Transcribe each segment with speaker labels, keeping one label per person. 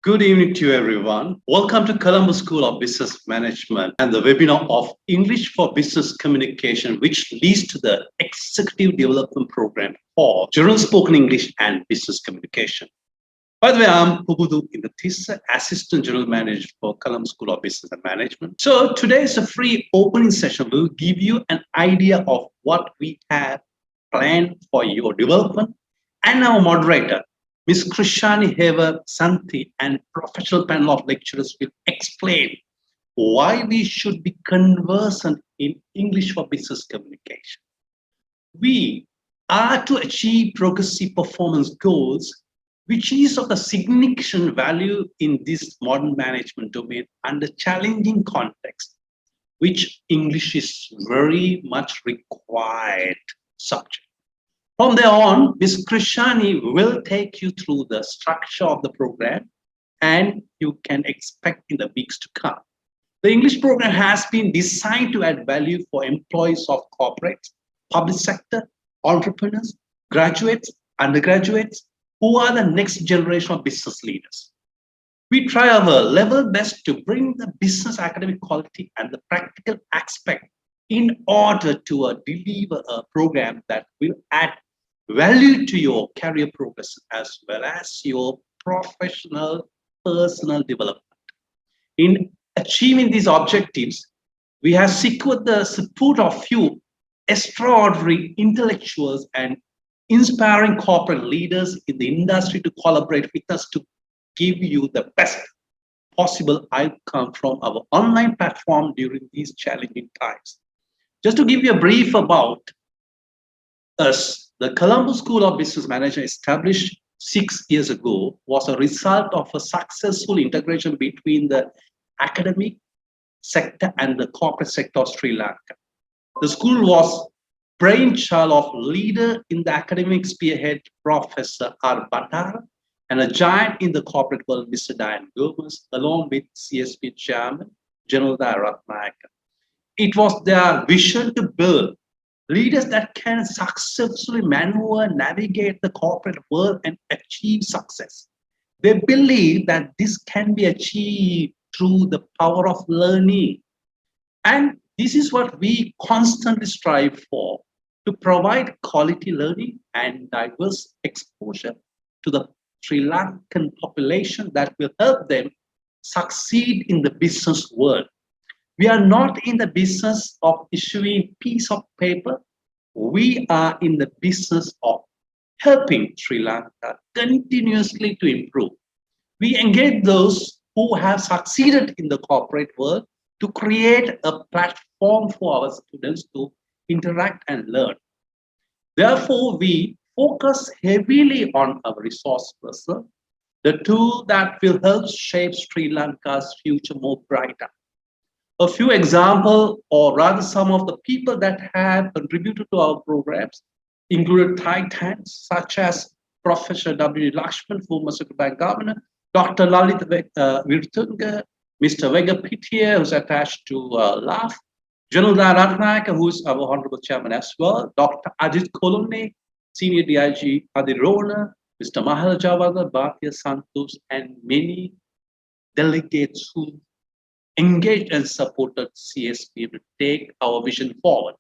Speaker 1: Good evening to you, everyone. Welcome to Colombo School of Business Management and the webinar of English for Business Communication, which leads to the Executive Development Program for General Spoken English and Business Communication. By the way, I'm Pubudu Indatisa, Assistant General Manager for Colombo School of Business and Management. So today is a free opening session. We'll give you an idea of what we have planned for your development, and our moderator, Ms. Krishani Hever Santi, and professional panel of lecturers will explain why we should be conversant in English for business communication. We are to achieve progressive performance goals, which is of a significant value in this modern management domain under challenging context, which English is very much required subject. From there on, Ms. Krishani will take you through the structure of the program, and you can expect in the weeks to come. The English program has been designed to add value for employees of corporates, public sector, entrepreneurs, graduates, undergraduates, who are the next generation of business leaders. We try our level best to bring the business academic quality and the practical aspect in order to deliver a program that will add value to your career progress as well as your professional personal development. In achieving these objectives, we have secured the support of few extraordinary intellectuals and inspiring corporate leaders in the industry to collaborate with us to give you the best possible outcome from our online platform during these challenging times. Just to give you a brief about us, the Colombo School of Business Management, established 6 years ago, was a result of a successful integration between the academic sector and the corporate sector of Sri Lanka. The school was brainchild of leader in the academic spearhead, Professor R. Batara, and a giant in the corporate world, Mr. Diane Gomez, along with CSP Chairman, General Ratnayaka. It was their vision to build leaders that can successfully maneuver, navigate the corporate world and achieve success. They believe that this can be achieved through the power of learning. And this is what we constantly strive for, to provide quality learning and diverse exposure to the Sri Lankan population that will help them succeed in the business world. We are not in the business of issuing piece of paper. We are in the business of helping Sri Lanka continuously to improve. We engage those who have succeeded in the corporate world to create a platform for our students to interact and learn. Therefore, we focus heavily on our resource person, the tool that will help shape Sri Lanka's future more brighter. A few examples, or rather some of the people that have contributed to our programs included titans such as Professor W. Lakshman, former Central Bank Governor, Dr. Lalit Virtunga, Mr. Vega Pittier, who's attached to LAF, General Ratnayaka, who is our Honorable Chairman as well, Dr. Ajit Kolone, Senior DIG Adirona, Mr. Mahal Javada, Bhatia Santos, and many delegates who engaged and supported CSP to take our vision forward.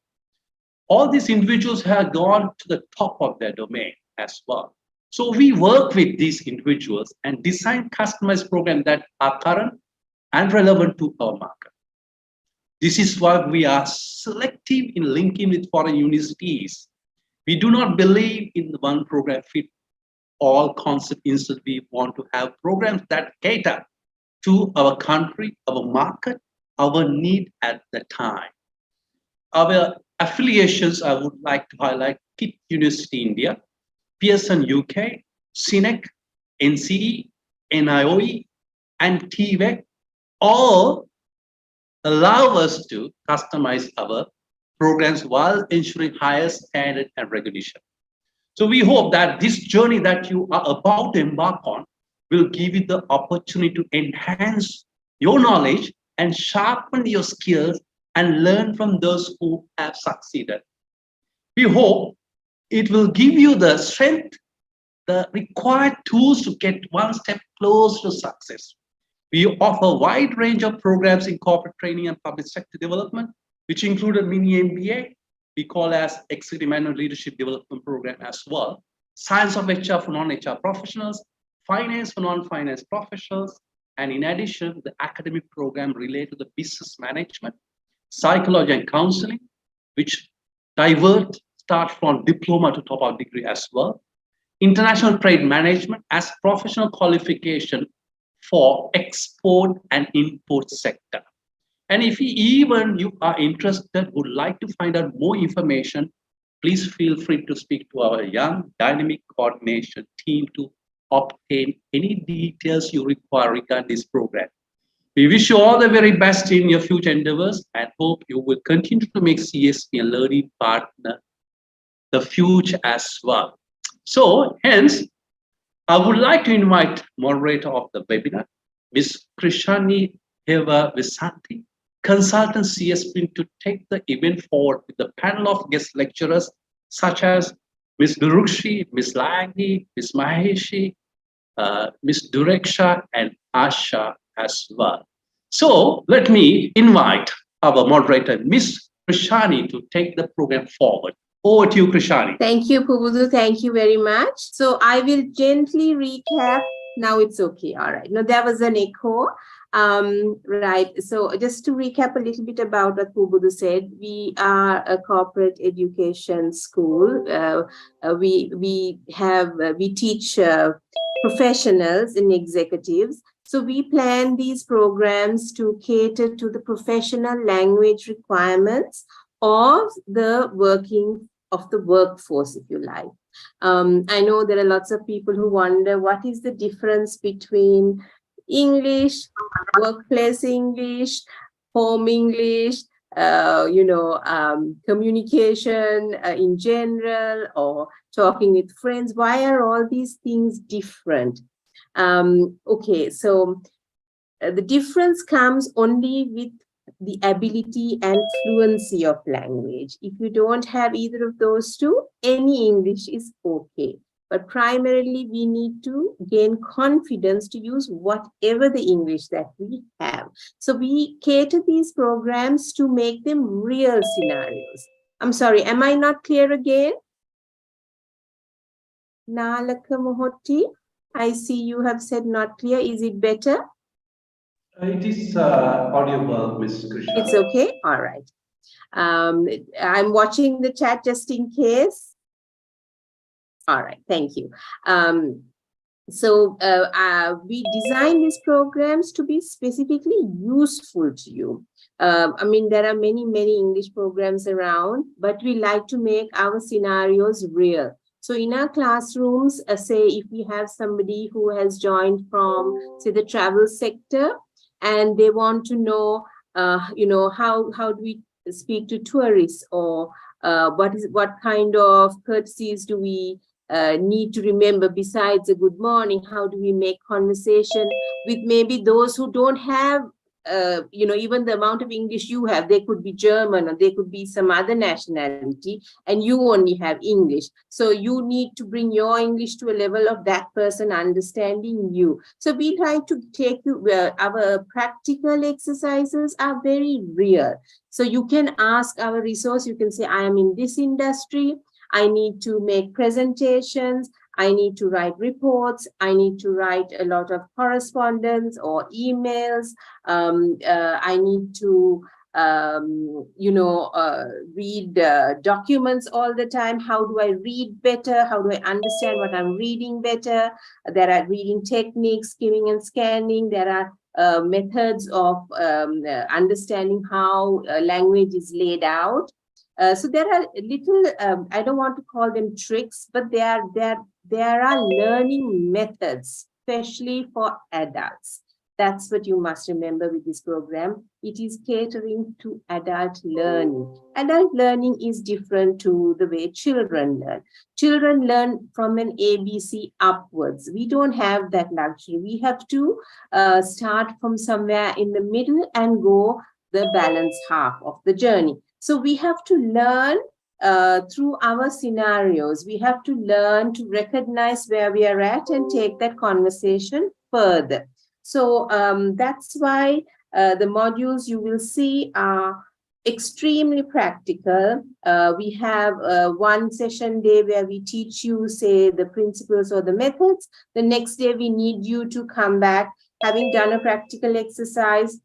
Speaker 1: All these individuals have gone to the top of their domain as well. So we work with these individuals and design customized programs that are current and relevant to our market. This is why we are selective in linking with foreign universities. We do not believe in the one program fit all concept. Instead, we want to have programs that cater to our country, our market, our need at the time. Our affiliations, I would like to highlight KIT University India, Pearson UK, CINEC, NCE, NIOE, and TVEC all allow us to customize our programs while ensuring higher standard and recognition. So we hope that this journey that you are about to embark on will give you the opportunity to enhance your knowledge and sharpen your skills and learn from those who have succeeded. We hope it will give you the strength the required tools to get one step closer to success. We offer a wide range of programs in corporate training and public sector development, which include a mini MBA, we call as Executive Management Leadership Development Program as well, Science of HR for non-HR professionals, Finance for non-finance professionals, and in addition, the academic program related to the business management, psychology and counseling, which start from diploma to top-up degree as well, international trade management as professional qualification for export and import sector. And if you are interested, would like to find out more information, please feel free to speak to our young dynamic coordination team to obtain any details you require regarding this program. We wish you all the very best in your future endeavors and hope you will continue to make CSP a learning partner the future as well. So hence, I would like to invite moderator of the webinar, Ms. Krishani Heva Visanti, consultant CSP, to take the event forward with the panel of guest lecturers such as Ms. Durukshi, Ms. Lagi, Ms. Maheshi, Ms. Dureksha, and Asha as well. So let me invite our moderator, Ms. Krishani, to take the program forward. Over to you, Krishani.
Speaker 2: Thank you, Pubudu. Thank you very much. So I will gently recap. Now it's okay. All right. Now there was an echo. Right. So just to recap a little bit about what Pubudu said, we are a corporate education school. We teach professionals and executives. So we plan these programs to cater to the professional language requirements of the workforce, if you like. I know there are lots of people who wonder what is the difference between English, workplace English, home English, communication in general, or talking with friends. Why are all these things different? Okay, so the difference comes only with the ability and fluency of language. If you don't have either of those two, any English is okay. But primarily, we need to gain confidence to use whatever the English that we have. So we cater these programs to make them real scenarios. I'm sorry, am I not clear again? Nalaka Mohoti, I see you have said not clear. Is it better?
Speaker 1: It is audible, Ms. Krishna.
Speaker 2: It's okay? All right. I'm watching the chat just in case. All right, thank you. We design these programs to be specifically useful to you. I mean, there are many English programs around, but we like to make our scenarios real. So in our classrooms, say if we have somebody who has joined from, say, the travel sector, and they want to know, how do we speak to tourists, or what kind of courtesies do we need to remember besides a good morning? How do we make conversation with maybe those who don't have, even the amount of English you have? They could be German, or they could be some other nationality, and you only have English. So you need to bring your English to a level of that person understanding you. So we try to take you where our practical exercises are very real. So you can ask our resource, you can say, I am in this industry, I need to make presentations, I need to write reports, I need to write a lot of correspondence or emails, I need to, read documents all the time. How do I read better? How do I understand what I'm reading better? There are reading techniques, skimming and scanning. There are methods of understanding how language is laid out. So there are little, I don't want to call them tricks, but there are learning methods, especially for adults. That's what you must remember with this program. It is catering to adult learning. Adult learning is different to the way children learn. Children learn from an ABC upwards. We don't have that luxury. We have to start from somewhere in the middle and go the balance half of the journey. So we have to learn through our scenarios. We have to learn to recognize where we are at and take that conversation further. So that's why the modules you will see are extremely practical. We have one session day where we teach you, say, the principles or the methods. The next day, we need you to come back, having done a practical exercise.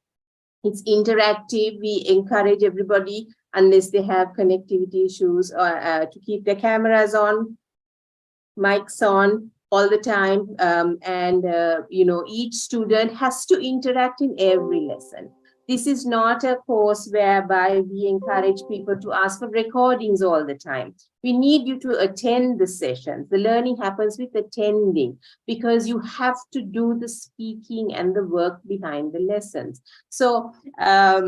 Speaker 2: It's interactive. We encourage everybody, unless they have connectivity issues, to keep their cameras on, mics on all the time. Each student has to interact in every lesson. This is not a course whereby we encourage people to ask for recordings all the time. We need you to attend the sessions. The learning happens with attending, because you have to do the speaking and the work behind the lessons. So I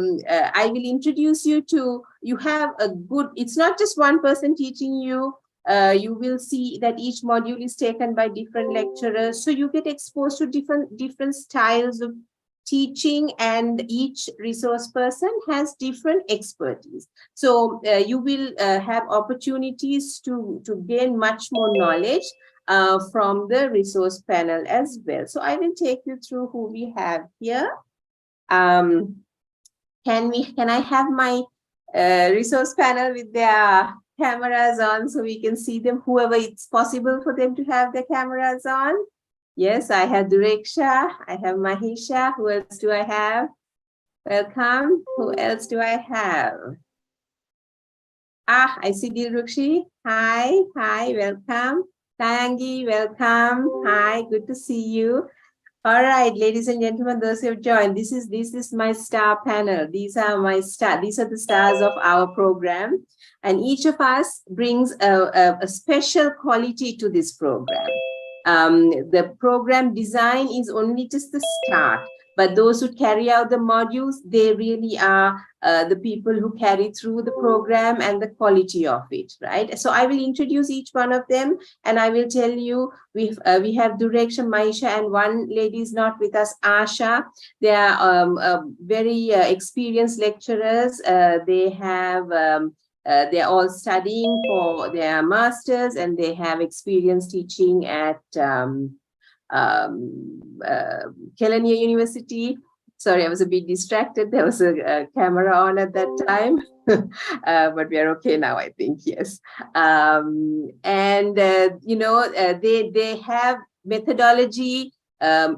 Speaker 2: will introduce you to, you have a good, it's not just one person teaching you. You will see that each module is taken by different lecturers. So you get exposed to different styles of teaching, and each resource person has different expertise. So you will have opportunities to gain much more knowledge from the resource panel as well. So I will take you through who we have here. Can I have my resource panel with their cameras on so we can see them, whoever it's possible for them to have their cameras on? Yes, I have Dureksha, I have Mahisha. Who else do I have? Welcome. Who else do I have? I see Dilrukshi. Hi, welcome. Tayangi, welcome. Hi, good to see you. All right, ladies and gentlemen, those who have joined, this is my star panel. These are the stars of our program. And each of us brings a special quality to this program. The program design is only just the start, but those who carry out the modules, they really are the people who carry through the program and the quality of it, right? So I will introduce each one of them, and I will tell you, we have Dureksha, Maisha, and one lady is not with us, Asha. They are very experienced lecturers. They're all studying for their masters, and they have experience teaching at Kelaniya University. Sorry, I was a bit distracted. There was a camera on at that time, but we are okay now, I think, yes. They have methodology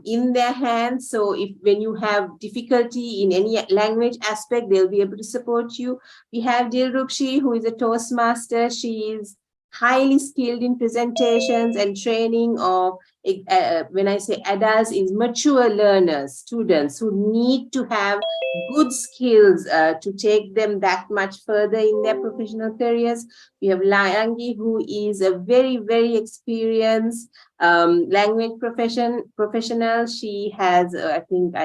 Speaker 2: in their hands. So when you have difficulty in any language aspect, they'll be able to support you. We have Dilrukshi, who is a Toastmaster. She is highly skilled in presentations and training of, when I say adults, is mature learners, students who need to have good skills to take them that much further in their professional careers. We have Layangi, who is a very, very experienced language professional. She has, I think,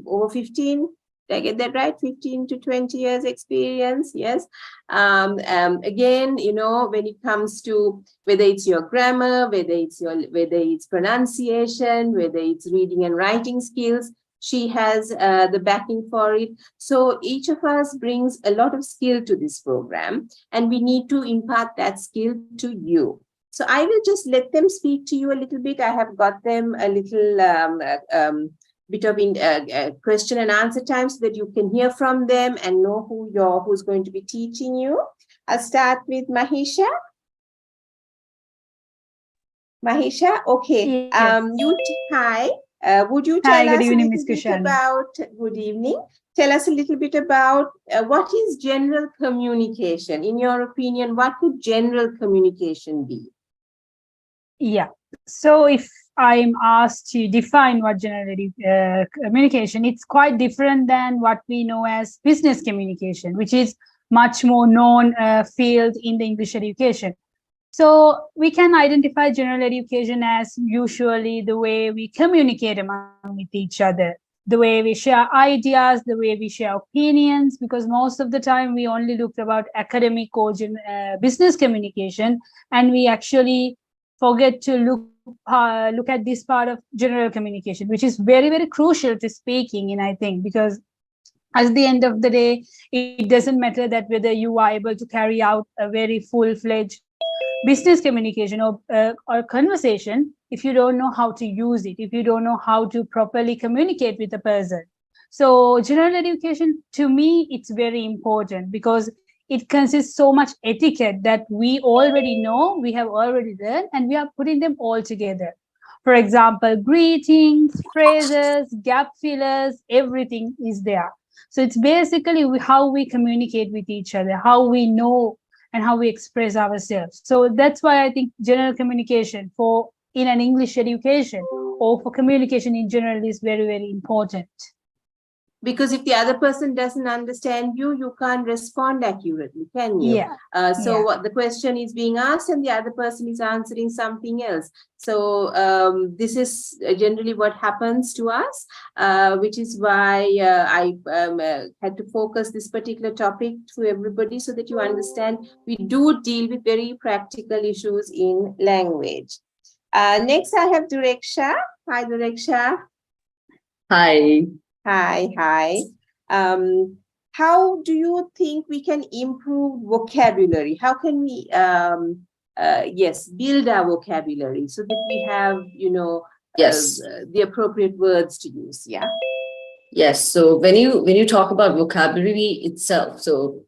Speaker 2: over 15. Did I get that right? 15 to 20 years experience, yes. Again, when it comes to whether it's your grammar, whether it's pronunciation, whether it's reading and writing skills, she has the backing for it. So each of us brings a lot of skill to this program, and we need to impart that skill to you. So I will just let them speak to you a little bit. I have got them a little bit of question and answer time so that you can hear from them and know who's going to be teaching you. I'll start with Mahisha. Mahisha, okay.
Speaker 3: Yes.
Speaker 2: Hi. Would you tell
Speaker 3: Hi,
Speaker 2: us
Speaker 3: good evening,
Speaker 2: a
Speaker 3: Ms.
Speaker 2: little bit
Speaker 3: Kushani.
Speaker 2: about, good evening. Tell us a little bit about what is general communication? In your opinion, what would general communication be?
Speaker 3: Yeah. So if I'm asked to define what general communication, it's quite different than what we know as business communication, which is much more known field in the English education. So we can identify general education as usually the way we communicate with each other, the way we share ideas, the way we share opinions, because most of the time we only looked about academic or business communication, and we actually forget to look at this part of general communication, which is very, very crucial to speaking in, I think, because At the end of the day, it doesn't matter that whether you are able to carry out a very full-fledged business communication or conversation if you don't know how to use it, if you don't know how to properly communicate with a person. So general education, to me, it's very important because it consists so much etiquette that we already know, we have already learned, and we are putting them all together. For example, greetings, phrases, gap fillers, everything is there. So it's basically how we communicate with each other, how we know and how we express ourselves. So that's why I think general communication for in an English education or for communication in general is very, very important.
Speaker 2: Because if the other person doesn't understand you, you can't respond accurately, can you?
Speaker 3: Yeah.
Speaker 2: So what the question is being asked and the other person is answering something else. So this is generally what happens to us, which is why I had to focus this particular topic to everybody so that you understand we do deal with very practical issues in language. Next, I have Dureksha. Hi, Dureksha.
Speaker 4: Hi.
Speaker 2: Hi. How do you think we can improve vocabulary? How can we, build our vocabulary so that we have,
Speaker 4: Yes.
Speaker 2: the appropriate words to use? Yeah.
Speaker 4: Yes. So when you talk about vocabulary itself, so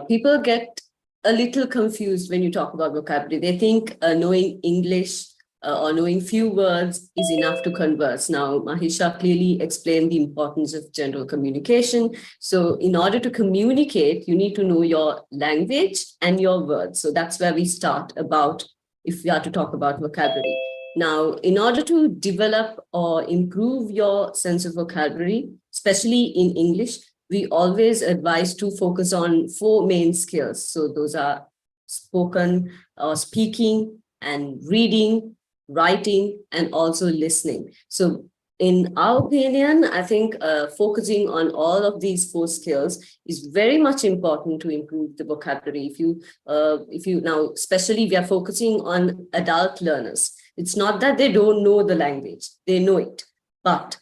Speaker 4: people get a little confused when you talk about vocabulary. They think knowing English or knowing few words is enough to converse. Now, Mahisha clearly explained the importance of general communication. So in order to communicate, you need to know your language and your words. So that's where we start about if we are to talk about vocabulary. Now, in order to develop or improve your sense of vocabulary, especially in English, we always advise to focus on 4 main skills. So those are spoken or speaking and reading, writing, and also listening. So in our opinion, I think focusing on all of these 4 skills is very much important to improve the vocabulary. If you now, especially we are focusing on adult learners. It's not that they don't know the language, they know it, but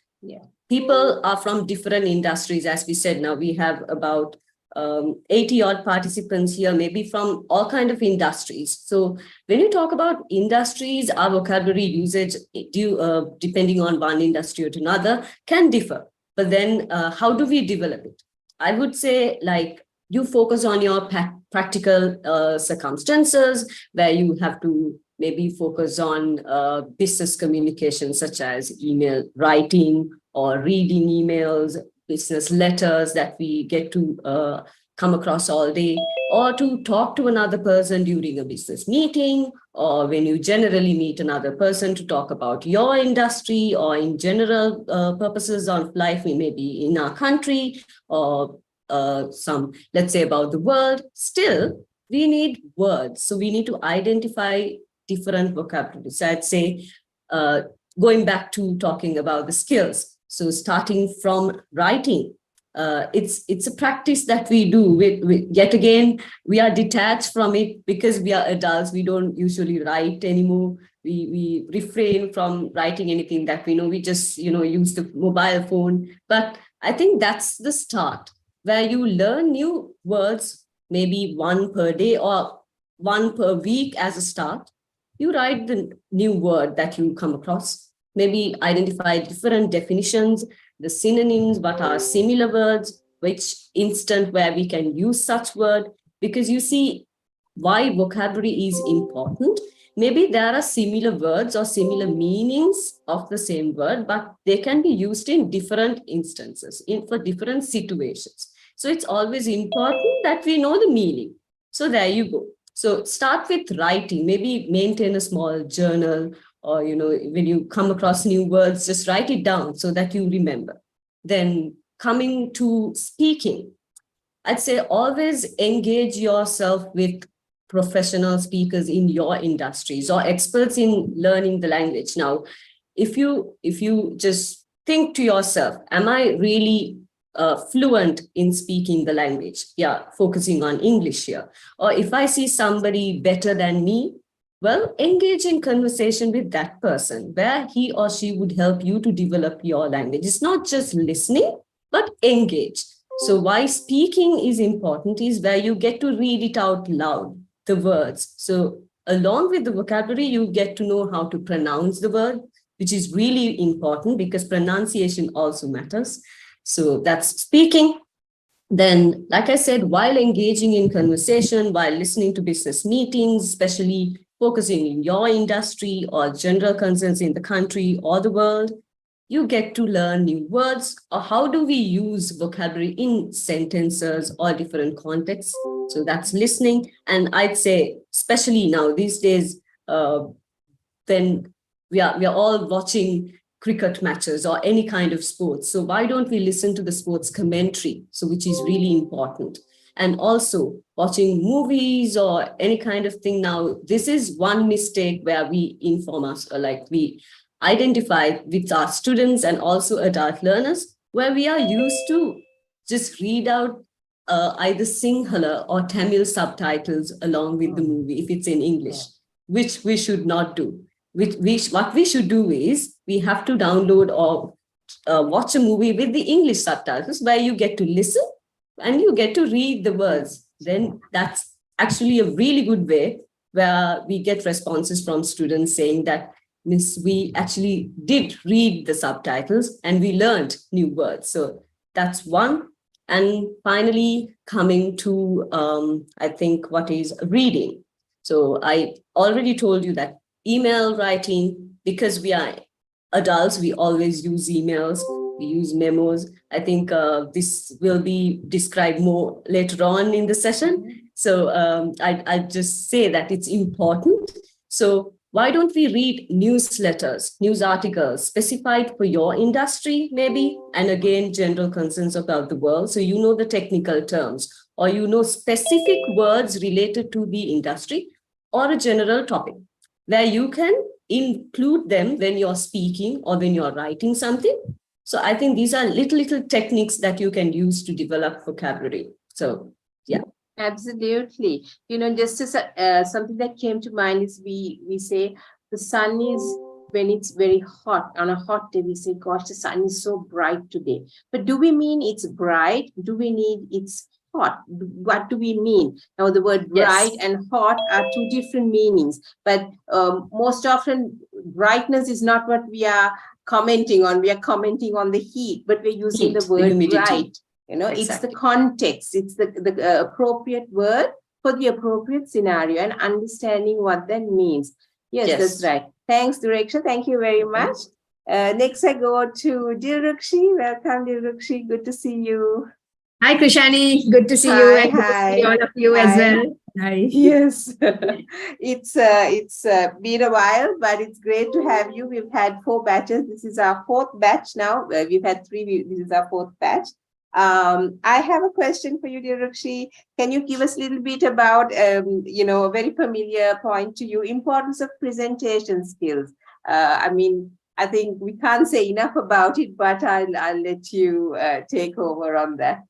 Speaker 4: people are from different industries. As we said, now we have about 80 odd participants here, maybe from all kind of industries. So when you talk about industries, our vocabulary usage, depending on one industry or to another, can differ. But then how do we develop it? I would say, like, you focus on your practical circumstances where you have to maybe focus on business communication, such as email writing or reading emails, business letters that we get to come across all day, or to talk to another person during a business meeting, or when you generally meet another person to talk about your industry or in general purposes of life, we may be in our country or some, let's say, about the world. Still, we need words. So we need to identify different vocabularies. So I'd say, going back to talking about the skills. So starting from writing, it's a practice that we do. Yet again, we are detached from it because we are adults. We don't usually write anymore. We refrain from writing anything that we know. We just, use the mobile phone. But I think that's the start where you learn new words, maybe 1 per day or 1 per week as a start. You write the new word that you come across. Maybe identify different definitions, the synonyms, what are similar words, which instant where we can use such word, because you see why vocabulary is important. Maybe there are similar words or similar meanings of the same word, but they can be used in different instances, for different situations. So it's always important that we know the meaning. So there you go. So start with writing, maybe maintain a small journal, or, when you come across new words, just write it down so that you remember. Then coming to speaking, I'd say always engage yourself with professional speakers in your industries or experts in learning the language. Now, if you just think to yourself, am I really fluent in speaking the language? Yeah, focusing on English here. Or if I see somebody better than me, well, engage in conversation with that person where he or she would help you to develop your language. It's not just listening, but engage. So why speaking is important is where you get to read it out loud, the words. So along with the vocabulary, you get to know how to pronounce the word, which is really important because pronunciation also matters. So that's speaking. Then, like I said, while engaging in conversation, while listening to business meetings, especially focusing in your industry or general concerns in the country or the world, you get to learn new words or how do we use vocabulary in sentences or different contexts. So that's listening. And I'd say, especially now these days, when we are all watching cricket matches or any kind of sports. So why don't we listen to the sports commentary? So which is really important. And also watching movies or any kind of thing now, this is one mistake where we inform us, or like we identify with our students and also adult learners, where we are used to just read out either Sinhala or Tamil subtitles along with the movie, if it's in English, which we should not do. What we should do is we have to download or watch a movie with the English subtitles where you get to listen and you get to read the words. Then that's actually a really good way where we get responses from students saying that, Miss, we actually did read the subtitles and we learned new words. So that's one. And finally, coming to, I think, what is reading. So I already told you that email writing, because we are adults, we always use emails, we use memos. I think this will be described more later on in the session. So I just say that it's important. So why don't we read newsletters, news articles specified for your industry, maybe, and again, general concerns about the world. So you know the technical terms, or you know specific words related to the industry or a general topic, where you can include them when you're speaking or when you're writing something. So I think these are little techniques that you can use to develop vocabulary. So, yeah.
Speaker 2: Absolutely. You know, just as something that came to mind is we say the sun is, when it's very hot, on a hot day, we say, gosh, the sun is so bright today. But do we mean it's bright? Do we need it's hot? What do we mean? Now, the word bright and hot are two different meanings, but most often brightness is not what we are commenting on. We are commenting on the heat, but we're using the word bright. You know, It's the context, it's the appropriate word for the appropriate scenario and understanding what that means. Yes, that's right. Thanks, Direksha. Thank you very much. Next, I go to Dilrukshi. Welcome, Dilrukshi. Good to see you.
Speaker 5: Hi, Krishani. Good to see you and good to see all of you as well. Hi.
Speaker 2: Yes, it's been a while, but it's great to have you. We've had 4 batches. This is our 4th batch now. We've had 3. This is our 4th batch. I have a question for you, Dilrukshi. Can you give us a little bit about, you know, a very familiar point to you, importance of presentation skills? I mean, I think we can't say enough about it, but I'll let you take over on that.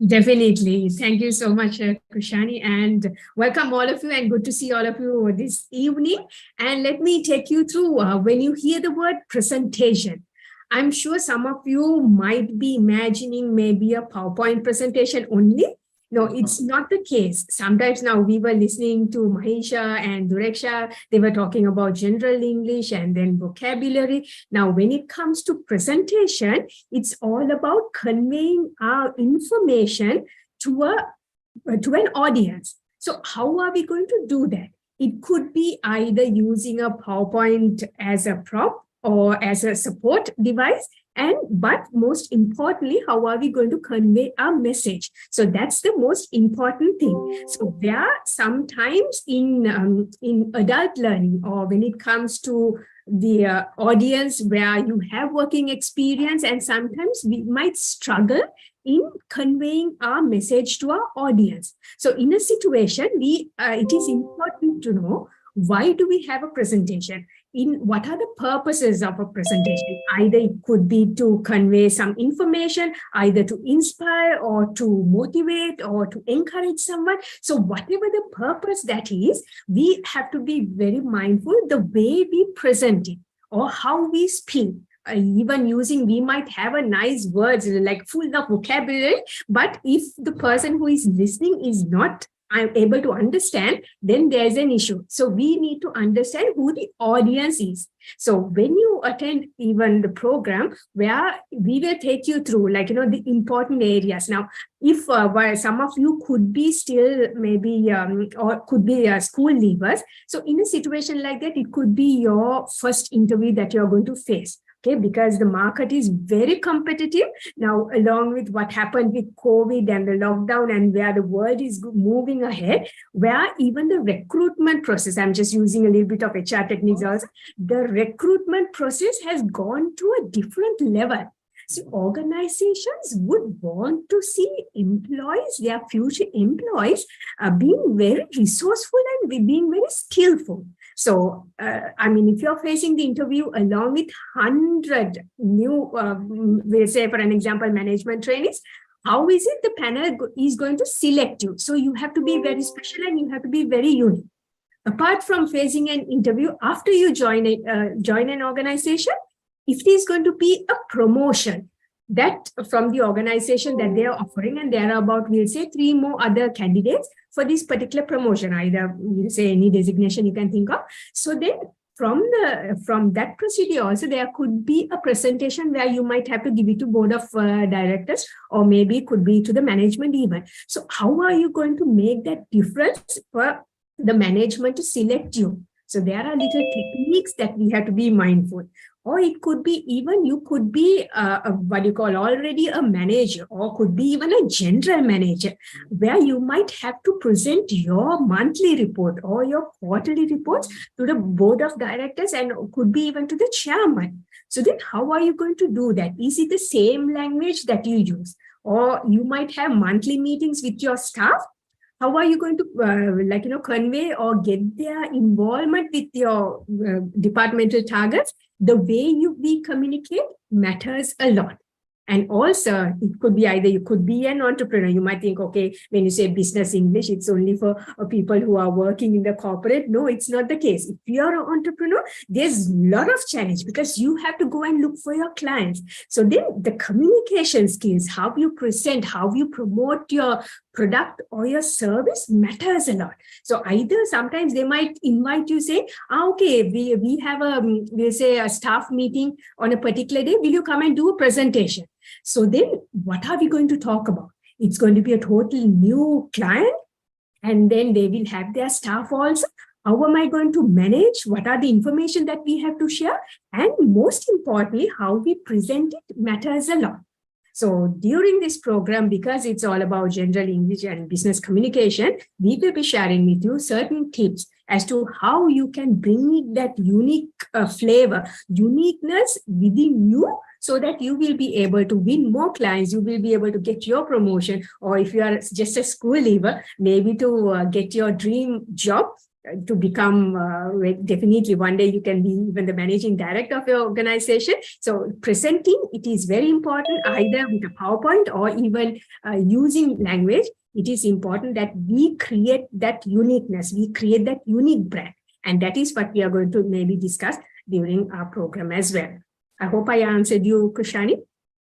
Speaker 5: Definitely. Thank you so much, Krishani, and welcome all of you, and good to see all of you this evening. And let me take you through when you hear the word presentation. I'm sure some of you might be imagining maybe a PowerPoint presentation only. No, it's not the case. Sometimes now we were listening to Mahisha and Direksha. They were talking about general English and then vocabulary. Now, when it comes to presentation, it's all about conveying our information to an audience. So how are we going to do that? It could be either using a PowerPoint as a prop or as a support device, but most importantly, how are we going to convey our message? So that's the most important thing. So there are sometimes in adult learning, or when it comes to the audience where you have working experience, and sometimes we might struggle in conveying our message to our audience. So in a situation, it is important to know, why do we have a presentation? What are the purposes of a presentation? Either it could be to convey some information, either to inspire or to motivate or to encourage someone. So whatever the purpose that is, we have to be very mindful the way we present it or how we speak. even using, we might have a nice words like full of vocabulary, but if the person who is listening is not able to understand, then there's an issue. So we need to understand who the audience is. So when you attend even the program, where we will take you through the important areas. Now, if while some of you could be still maybe or could be school leavers, so in a situation like that, it could be your first interview that you're going to face. Okay, because the market is very competitive now, along with what happened with COVID and the lockdown, and where the world is moving ahead, where even the recruitment process, I'm just using a little bit of HR techniques also, the recruitment process has gone to a different level. So organizations would want to see employees, their future employees, being very resourceful and being very skillful. So, if you're facing the interview along with 100 new, we'll say for an example, management trainees, how is it the panel is going to select you? So you have to be very special and you have to be very unique. Apart from facing an interview, after you join an organization, if it is going to be a promotion that from the organization that they are offering, and there are about, we'll say, 3 more other candidates for this particular promotion, either we'll say any designation you can think of. So then from that procedure also, there could be a presentation where you might have to give it to board of directors, or maybe could be to the management even. So how are you going to make that difference for the management to select you? So there are little techniques that we have to be mindful. Or it could be even, you could be already a manager, or could be even a general manager, where you might have to present your monthly report or your quarterly reports to the board of directors, and could be even to the chairman. So then how are you going to do that? Is it the same language that you use? Or you might have monthly meetings with your staff. How are you going to convey or get their involvement with your departmental targets? The way we communicate matters a lot. And also, it could be either you could be an entrepreneur. You might think, okay, when you say business English, it's only for people who are working in the corporate. No, it's not the case. If you're an entrepreneur, there's a lot of challenge because you have to go and look for your clients. So then the communication skills, how you present, how you promote your product or your service matters a lot. So either sometimes they might invite you, say, okay, we have we'll say a staff meeting on a particular day. Will you come and do a presentation? So then what are we going to talk about? It's going to be a total new client, and then they will have their staff also. How am I going to manage? What are the information that we have to share? And most importantly, how we present it matters a lot. So during this program, because it's all about general English and business communication, we will be sharing with you certain tips as to how you can bring that unique flavor, uniqueness within you, so that you will be able to win more clients, you will be able to get your promotion, or if you are just a school leaver, maybe to get your dream job, to become, definitely one day you can be even the managing director of your organization. So presenting, it is very important, either with a PowerPoint or even using language. It is important that we create that uniqueness, we create that unique brand. And that is what we are going to maybe discuss during our program as well. I hope I answered you, Kushani.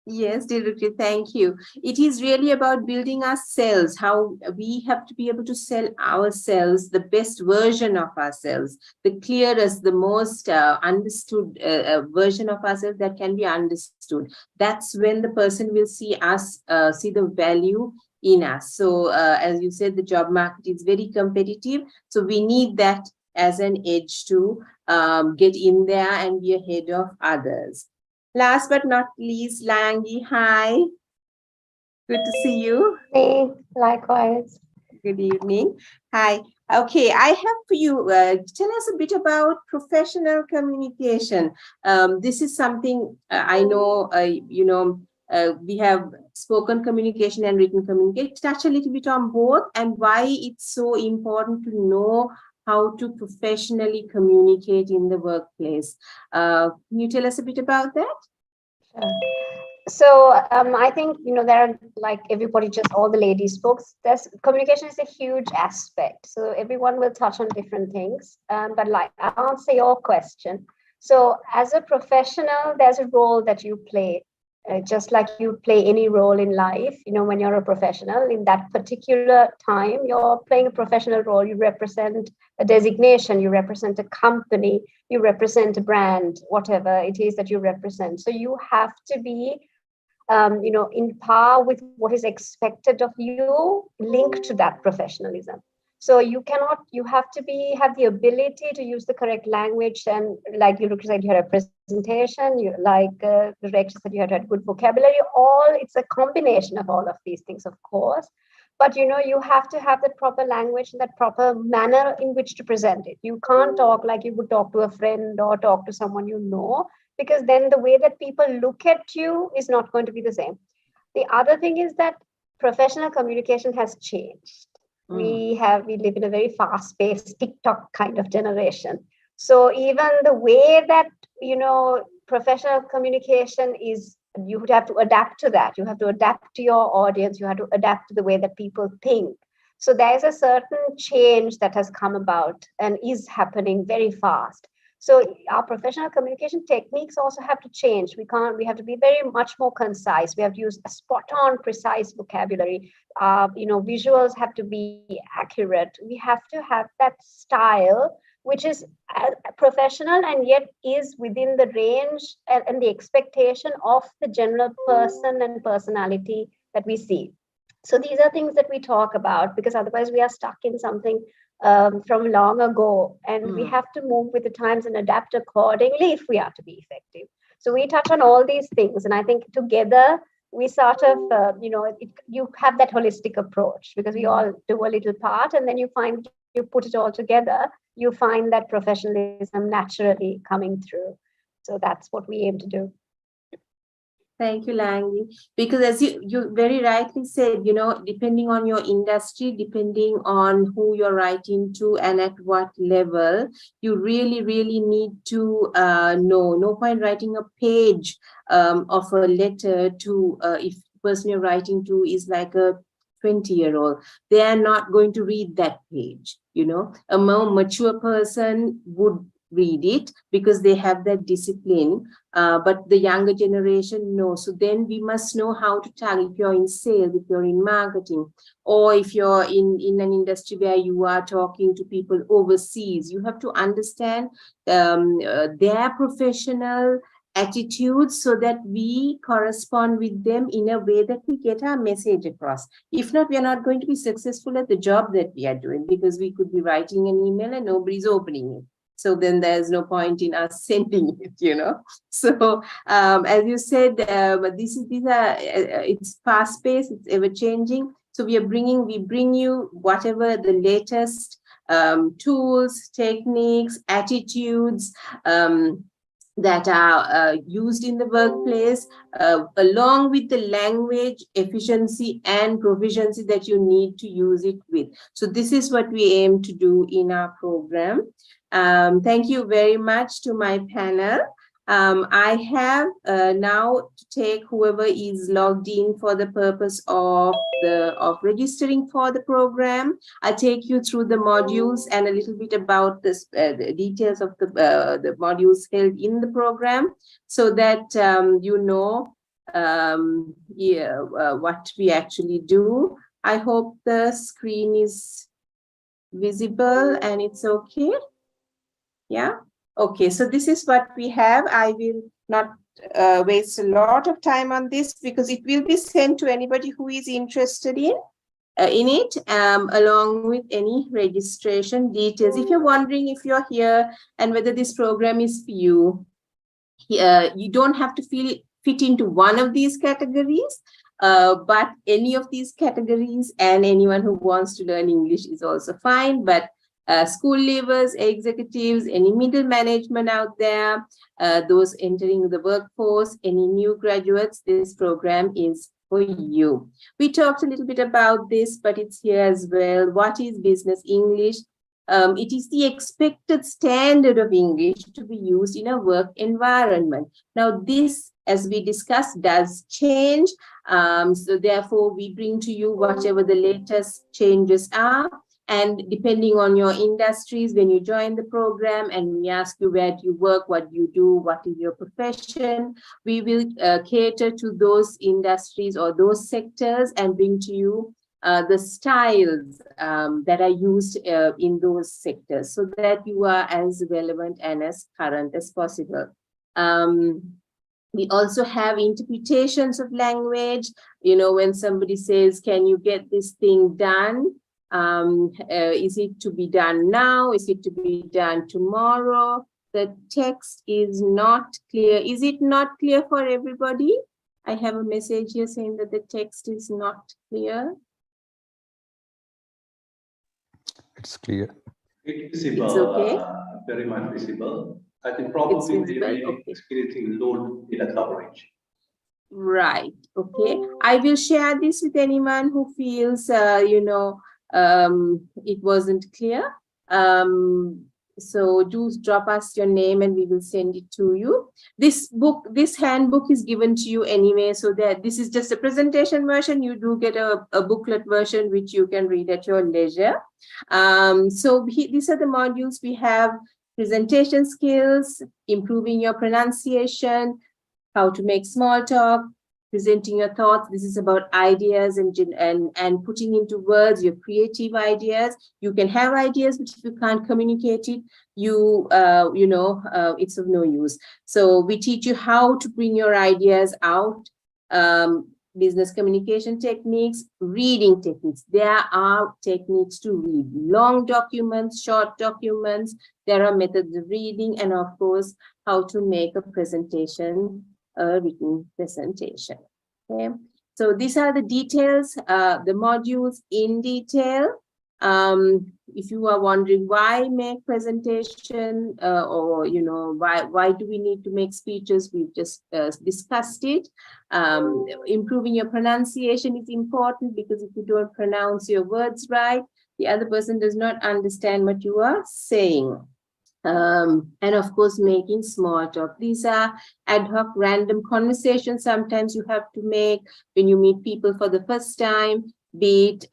Speaker 2: Yes, Dilrukti, thank you. It is really about building ourselves, how we have to be able to sell ourselves, the best version of ourselves, the clearest, the most understood version of ourselves that can be understood. That's when the person will see us, see the value in us. So as you said, the job market is very competitive. So we need that as an edge to get in there and be ahead of others. Last but not least, Langi, hi. Good to see you.
Speaker 6: Hey, likewise.
Speaker 2: Good evening. Hi. Okay, I have for you, tell us a bit about professional communication. This is something I know, we have spoken communication and written communication. Touch a little bit on both and why it's so important to know how to professionally communicate in the workplace. Can you tell us a bit about that?
Speaker 6: Sure. So I think, there are, like everybody, just all the ladies spoke, communication is a huge aspect. So everyone will touch on different things. But like, I'll answer your question. So as a professional, there's a role that you play. Just like you play any role in life, when you're a professional, in that particular time, you're playing a professional role. You represent a designation, you represent a company, you represent a brand, whatever it is that you represent. So you have to be, in par with what is expected of you, linked to that professionalism. So you have to have the ability to use the correct language. And like you said, you had a presentation, the director said you had good vocabulary, it's a combination of all of these things, of course. But, you have to have the proper language and that proper manner in which to present it. You can't talk like you would talk to a friend or talk to someone because then the way that people look at you is not going to be the same. The other thing is that professional communication has changed. We live in a very fast-paced TikTok kind of generation. So even the way that, professional communication is, you would have to adapt to that. You have to adapt to your audience. You have to adapt to the way that people think. So there's a certain change that has come about and is happening very fast. So our professional communication techniques also have to change. We have to be very much more concise. We have to use a spot on, precise vocabulary. Visuals have to be accurate. We have to have that style, which is professional and yet is within the range and the expectation of the general person and personality that we see. So these are things that we talk about, because otherwise we are stuck in something from long ago, and we have to move with the times and adapt accordingly if we are to be effective. So we touch on all these things, and I think together we sort of, you have that holistic approach, because we all do a little part, and then you put it all together, you find that professionalism naturally coming through. So that's what we aim to do.
Speaker 2: Thank you, Langi. Because as you very rightly said, depending on your industry, depending on who you're writing to and at what level, you really, really need to know. No point writing a page of a letter to, if the person you're writing to is like a 20-year-old, they are not going to read that page. A more mature person would read it because they have that discipline, but the younger generation no. So then we must know how to target. If you're in sales, if you're in marketing, or if you're in an industry where you are talking to people overseas, you have to understand their professional attitudes so that we correspond with them in a way that we get our message across. If not, we are not going to be successful at the job that we are doing, because we could be writing an email and nobody's opening it. So then there's no point in us sending it, So as you said, it's fast-paced, it's ever-changing. So we bring you whatever the latest tools, techniques, attitudes that are used in the workplace, along with the language, efficiency, and proficiency that you need to use it with. So this is what we aim to do in our program. Thank you very much to my panel. I have now to take whoever is logged in for the purpose of registering for the program. I'll take you through the modules and a little bit about this, the details of the modules held in the program, so that what we actually do. I hope the screen is visible and it's okay. Yeah. Okay, so this is what we have. I will not waste a lot of time on this, because it will be sent to anybody who is interested in it, along with any registration details. If you're wondering if you're here and whether this program is for you, you don't have to fit into one of these categories, but any of these categories, and anyone who wants to learn English is also fine. But school leavers, executives, any middle management out there, those entering the workforce, any new graduates, this program is for you. We talked a little bit about this, but it's here as well. What is business English? It is the expected standard of English to be used in a work environment. Now, this, as we discussed, does change. So therefore, we bring to you whatever the latest changes are. And depending on your industries, when you join the program and we ask you where do you work, what do you do, what is your profession, we will cater to those industries or those sectors and bring to you the styles that are used in those sectors so that you are as relevant and as current as possible. We also have interpretations of language. You know, when somebody says, can you get this thing done? Is it to be done now? Is it to be done tomorrow? The text is not clear. Is it not clear for everybody? I have a message here saying that the text is not clear.
Speaker 7: It's clear.
Speaker 1: It's visible.
Speaker 2: It's okay.
Speaker 1: Very much visible. I think probably we are experiencing low data coverage.
Speaker 2: Right. Okay. I will share this with anyone who feels, you know, it wasn't clear. So do drop us your name and we will send it to you. This handbook is given to you anyway, so that this is just a presentation version. You do get a booklet version, which you can read at your leisure. So these are the modules we have: presentation skills, improving your pronunciation, how to make small talk, presenting your thoughts. This is about ideas and putting into words your creative ideas. You can have ideas, but if you can't communicate it, it's of no use. So we teach you how to bring your ideas out. Business communication techniques, reading techniques. There are techniques to read long documents, short documents. There are methods of reading, and of course, how to make a presentation, a written presentation. Okay, so these are the details, the modules in detail. If you are wondering why make presentation, or you know, why do we need to make speeches, we've just discussed it. Improving your pronunciation is important, because if you don't pronounce your words right, the other person does not understand what you are saying. And of course, making small talk. These are ad hoc random conversations sometimes you have to make when you meet people for the first time, be it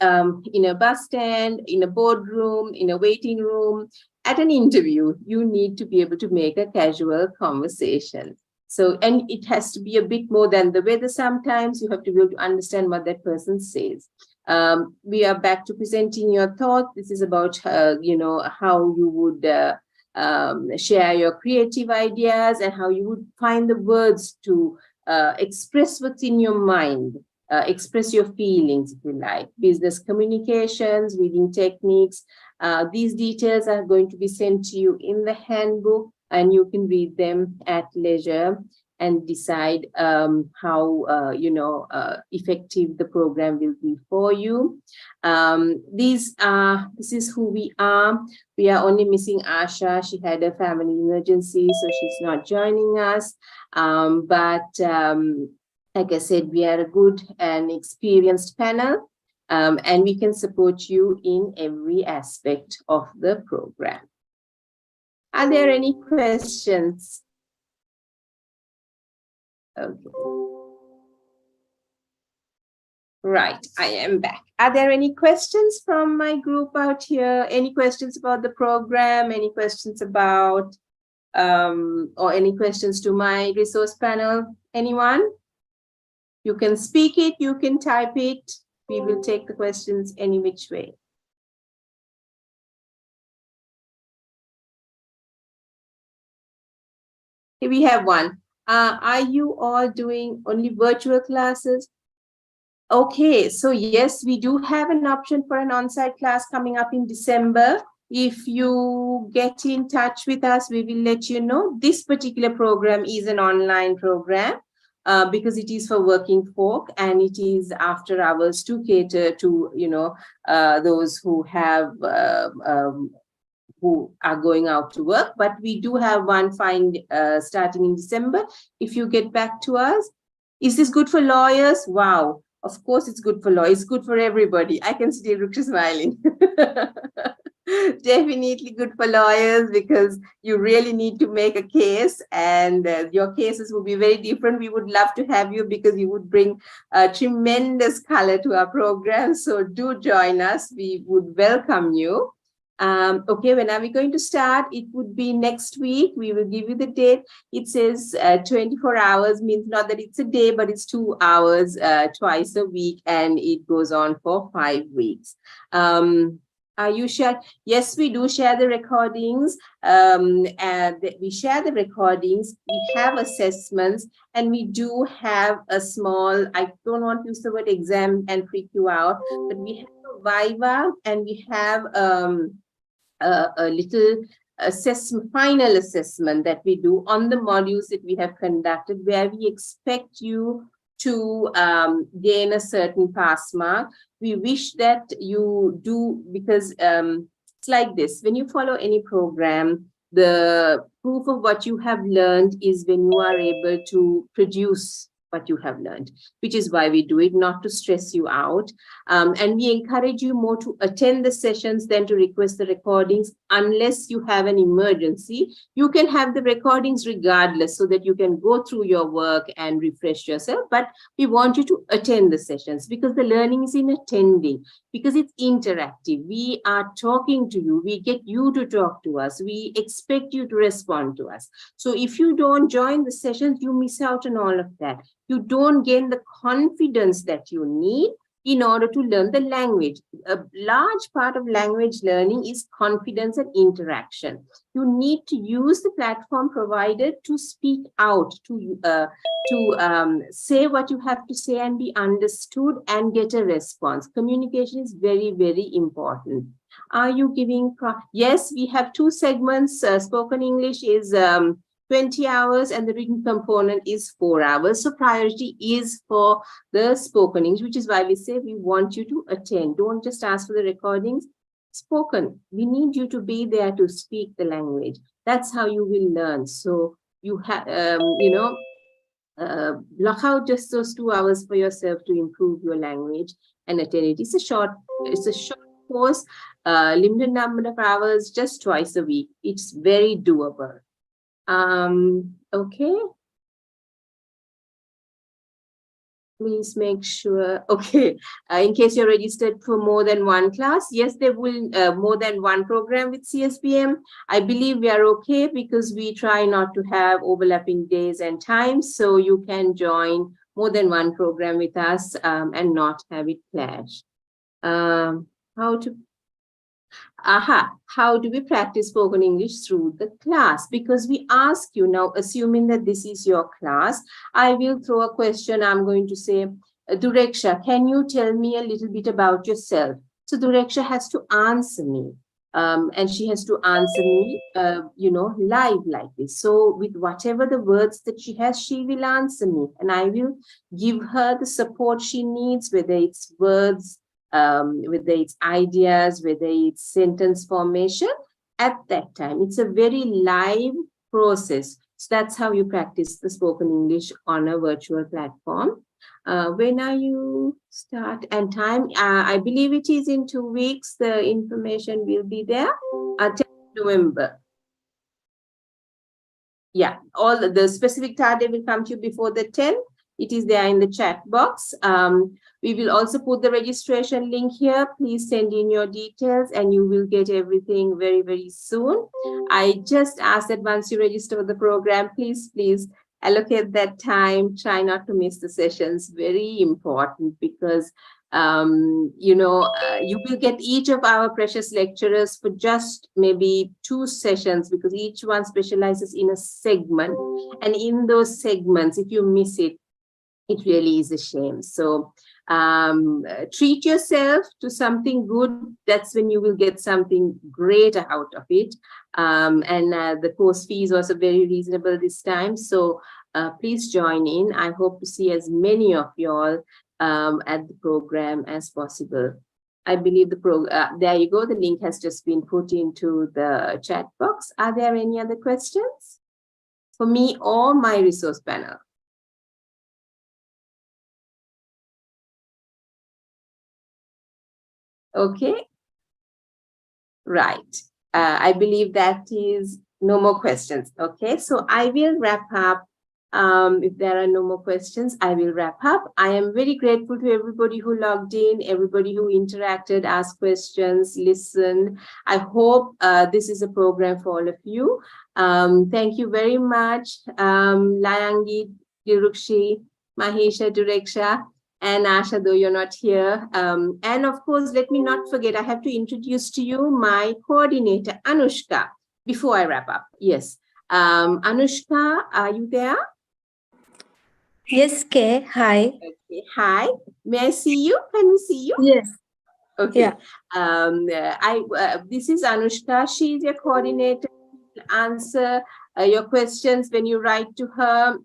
Speaker 2: in a bus stand, in a boardroom, in a waiting room, at an interview. You need to be able to make a casual conversation. So, and it has to be a bit more than the weather sometimes. You have to be able to understand what that person says. We are back to presenting your thoughts. This is about, you know, how you would share your creative ideas and how you would find the words to express what's in your mind, express your feelings, if you like. Business communications, reading techniques. These details are going to be sent to you in the handbook, and you can read them at leisure and decide how effective the program will be for you. This is who we are. We are only missing Asha. She had a family emergency, so she's not joining us. Like I said, we are a good and experienced panel, and we can support you in every aspect of the program. Are there any questions? Okay. Right, I am back. Are there any questions from my group out here? Any questions about the program? Any questions about, or any questions to my resource panel? Anyone? You can speak it, you can type it. We will take the questions any which way. Here we have one. Are you all doing only virtual classes? Okay, so yes, we do have an option for an on-site class coming up in December. If you get in touch with us, we will let you know. This particular program is an online program because it is for working folk, and it is after hours to cater to, you know, those who have who are going out to work. But we do have one starting in December. If you get back to us, is this good for lawyers? Wow. Of course, it's good for lawyers. It's good for everybody. I can see Ruksha smiling. Definitely good for lawyers because you really need to make a case, and your cases would be very different. We would love to have you because you would bring a tremendous color to our program. So do join us. We would welcome you. Okay, when are we going to start? It would be next week. We will give you the date. It says 24 hours, means not that it's a day, but it's 2 hours twice a week, and it goes on for 5 weeks. Are you sure? Yes, we do share the recordings. And we share the recordings. We have assessments, and we do have a small, I don't want to use the word exam and freak you out, but we have a Viva, and we have a little assessment, final assessment that we do on the modules that we have conducted, where we expect you to gain a certain pass mark. We wish that you do, because it's like this: when you follow any program, the proof of what you have learned is when you are able to produce what you have learned, which is why we do it, not to stress you out. And we encourage you more to attend the sessions than to request the recordings, unless you have an emergency. You can have the recordings regardless, so that you can go through your work and refresh yourself. But we want you to attend the sessions, because the learning is in attending, because it's interactive. We are talking to you. We get you to talk to us. We expect you to respond to us. So if you don't join the sessions, you miss out on all of that. You don't gain the confidence that you need in order to learn the language. A large part of language learning is confidence and interaction. You need to use the platform provided to speak out, to say what you have to say and be understood and get a response. Communication is very, very important. Are you giving? Yes, we have 2 segments. Spoken English is 20 hours, and the written component is 4 hours. So priority is for the spoken English, which is why we say we want you to attend. Don't just ask for the recordings. Spoken, we need you to be there to speak the language. That's how you will learn. So you have, block out just those 2 hours for yourself to improve your language and attend it. It's a short course, limited number of hours, just twice a week. It's very doable. Okay. Please make sure. Okay. In case you're registered for more than one class, yes, there will more than one program with CSBM. I believe we are okay, because we try not to have overlapping days and times. So you can join more than one program with us and not have it clash. How do we practice spoken English through the class? Because we ask you now, assuming that this is your class, I will throw a question. I'm going to say, Dureksha, can you tell me a little bit about yourself? So Dureksha has to answer me. And she has to answer me, live like this. So with whatever the words that she has, she will answer me, and I will give her the support she needs, whether it's words, whether it's ideas, whether it's sentence formation at that time. It's a very live process. So that's how you practice the spoken English on a virtual platform. When are you start and time? I believe it is in 2 weeks. The information will be there. 10 November. Yeah, all the specific target will come to you before the 10th. It is there in the chat box. We will also put the registration link here. Please send in your details and you will get everything very, very soon. I just ask that once you register for the program, please allocate that time. Try not to miss the sessions. Very important, because you will get each of our precious lecturers for just maybe 2 sessions, because each one specializes in a segment. And in those segments, if you miss it, it really is a shame. So treat yourself to something good. That's when you will get something great out of it. And the course fee is also very reasonable this time. So please join in. I hope to see as many of you all at the program as possible. I believe there you go. The link has just been put into the chat box. Are there any other questions for me or my resource panel? Okay. Right. I believe that is no more questions. Okay, so I will wrap up. If there are no more questions, I will wrap up. I am very grateful to everybody who logged in, everybody who interacted, asked questions, listened. I hope this is a program for all of you. Thank you very much, Layangi, Dirukshi, Mahesha, Dureksha, and Asha, though you're not here. And of course, let me not forget, I have to introduce to you my coordinator, Anushka, before I wrap up. Yes. Anushka, are you there?
Speaker 8: Yes, Kay. Hi.
Speaker 2: Okay. Hi. May I see you? Can we see you?
Speaker 8: Yes.
Speaker 2: Okay.
Speaker 8: Yeah.
Speaker 2: This is Anushka. She's your coordinator. She'll answer your questions when you write to her.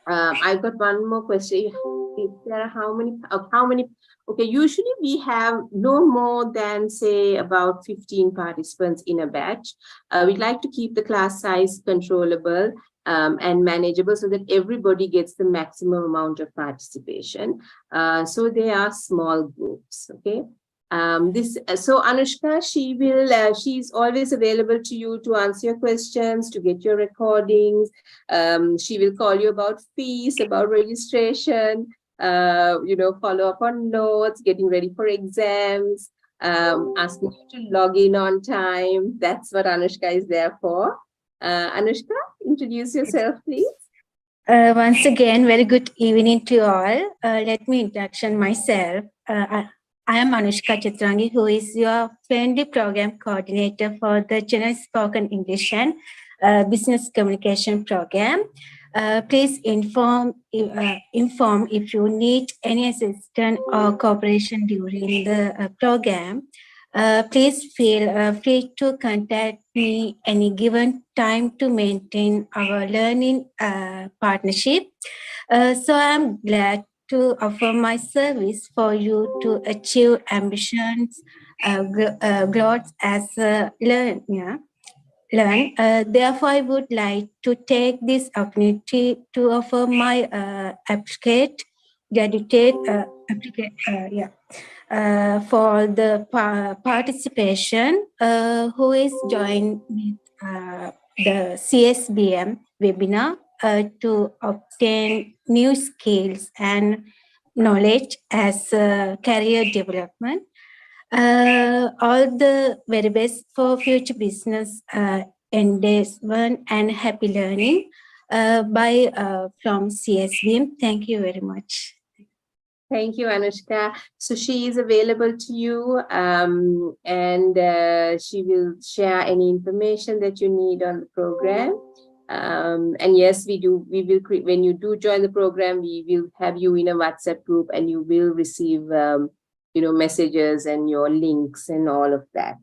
Speaker 2: I've got one more question. If there are how many? Okay, usually we have no more than say about 15 participants in a batch. We'd like to keep the class size controllable and manageable so that everybody gets the maximum amount of participation. So they are small groups. Okay. So Anushka, she's always available to you to answer your questions, to get your recordings. She will call you about fees, about registration, follow up on notes, getting ready for exams, asking you to log in on time. That's what Anushka is there for. Anushka, introduce yourself, please.
Speaker 8: Once again, very good evening to you all. Let me introduction myself. I am Anushka Chitrangi, who is your friendly program coordinator for the General Spoken English and Business Communication program. Please inform if you need any assistance or cooperation during the program. Please feel free to contact me any given time to maintain our learning partnership. So I'm glad to offer my service for you to achieve ambitions, growth as a learner. Therefore, I would like to take this opportunity to offer my gratitude for the participation who is joined with the CSBM webinar to obtain new skills and knowledge as career development. All the very best for future business endeavor and happy learning from CSBM. Thank you very much.
Speaker 2: Thank you, Anushka. So she is available to you and she will share any information that you need on the program. And yes, we will, when you do join the program, we will have you in a WhatsApp group and you will receive, messages and your links and all of that.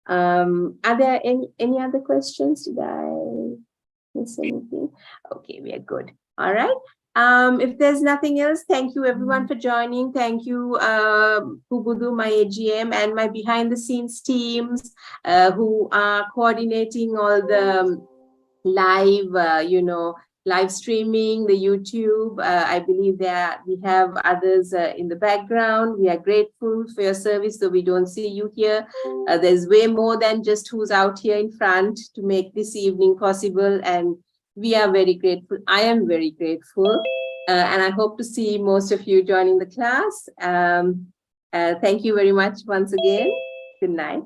Speaker 2: Are there any other questions? Did I miss anything? Okay, we are good. All right. If there's nothing else, thank you everyone for joining. Thank you, Pubudu, my AGM, and my behind the scenes teams who are coordinating all the live streaming, the YouTube. I believe that we have others in the background. We are grateful for your service, though we don't see you here. There's way more than just who's out here in front to make this evening possible. And we are very grateful. I am very grateful. And I hope to see most of you joining the class. Thank you very much once again. Good night.